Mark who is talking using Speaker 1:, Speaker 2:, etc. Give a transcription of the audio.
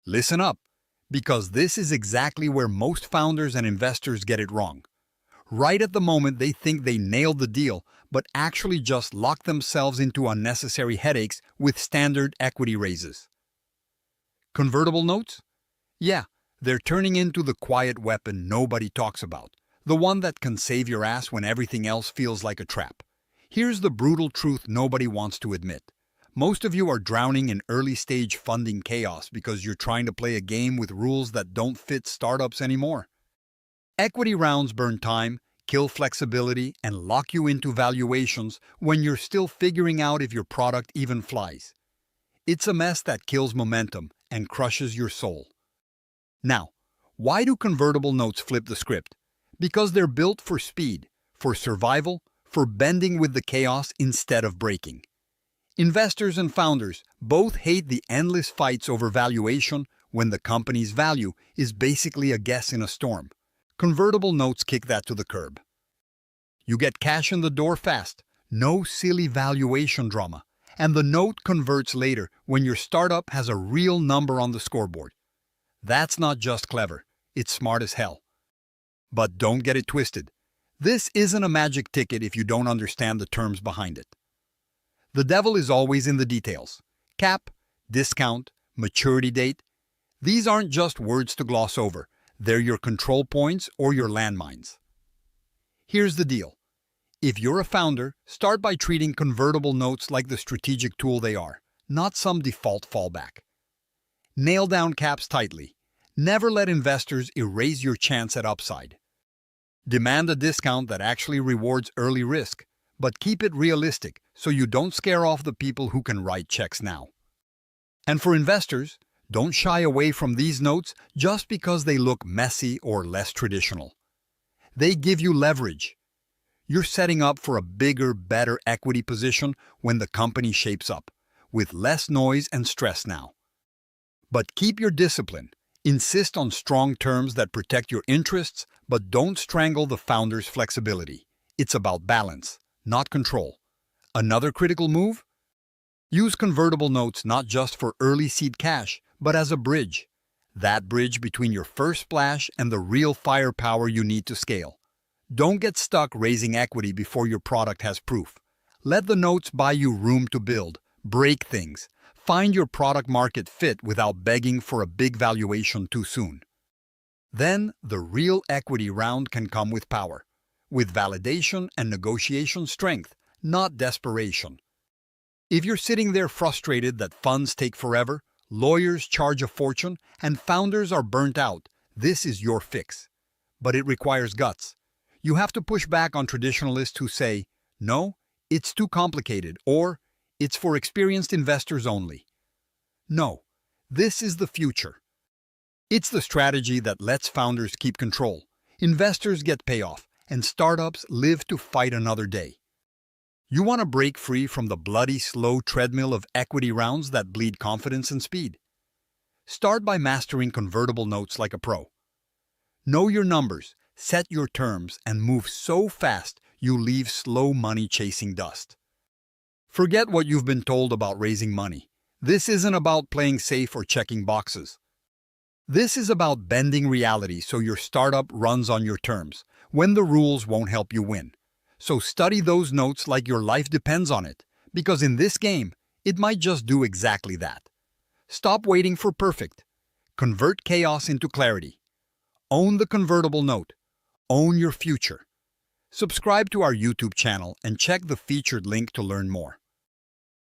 Speaker 1: Listen up, because this is exactly where most founders and investors get it wrong. Right at the moment they think they nailed the deal, but actually just locked themselves into unnecessary headaches with standard equity raises. Convertible notes? Yeah, they're turning into the quiet weapon nobody talks about, the one that can save your ass when everything else feels like a trap. Here's the brutal truth nobody wants to admit. Most of you are drowning in early-stage funding chaos because you're trying to play a game with rules that don't fit startups anymore. Equity rounds burn time, kill flexibility, and lock you into valuations when you're still figuring out if your product even flies. It's a mess that kills momentum and crushes your soul. Now, why do convertible notes flip the script? Because they're built for speed, for survival, for bending with the chaos instead of breaking. Investors and founders both hate the endless fights over valuation when the company's value is basically a guess in a storm. Convertible notes kick that to the curb. You get cash in the door fast, no silly valuation drama, and the note converts later when your startup has a real number on the scoreboard. That's not just clever, it's smart as hell. But don't get it twisted. This isn't a magic ticket if you don't understand the terms behind it. The devil is always in the details. Cap, discount, maturity date. These aren't just words to gloss over. They're your control points or your landmines. Here's the deal. If you're a founder, start by treating convertible notes like the strategic tool they are, not some default fallback. Nail down caps tightly. Never let investors erase your chance at upside. Demand a discount that actually rewards early risk, but keep it realistic so you don't scare off the people who can write checks now. And for investors, don't shy away from these notes just because they look messy or less traditional. They give you leverage. You're setting up for a bigger, better equity position when the company shapes up, with less noise and stress now. But keep your discipline. Insist on strong terms that protect your interests, but don't strangle the founder's flexibility. It's about balance, not control. Another critical move? Use convertible notes not just for early seed cash, but as a bridge. That bridge between your first splash and the real firepower you need to scale. Don't get stuck raising equity before your product has proof. Let the notes buy you room to build, break things, find your product market fit without begging for a big valuation too soon. Then, the real equity round can come with power, with validation and negotiation strength, not desperation. If you're sitting there frustrated that funds take forever, lawyers charge a fortune, and founders are burnt out, this is your fix. But it requires guts. You have to push back on traditionalists who say, "No, it's too complicated," or "It's for experienced investors only." No, this is the future. It's the strategy that lets founders keep control, investors get payoff, and startups live to fight another day. You want to break free from the bloody, slow treadmill of equity rounds that bleed confidence and speed? Start by mastering convertible notes like a pro. Know your numbers, set your terms, and move so fast you leave slow money chasing dust. Forget what you've been told about raising money. This isn't about playing safe or checking boxes. This is about bending reality so your startup runs on your terms, when the rules won't help you win. So study those notes like your life depends on it, because in this game, it might just do exactly that. Stop waiting for perfect. Convert chaos into clarity. Own the convertible note. Own your future. Subscribe to our YouTube channel and check the featured link to learn more.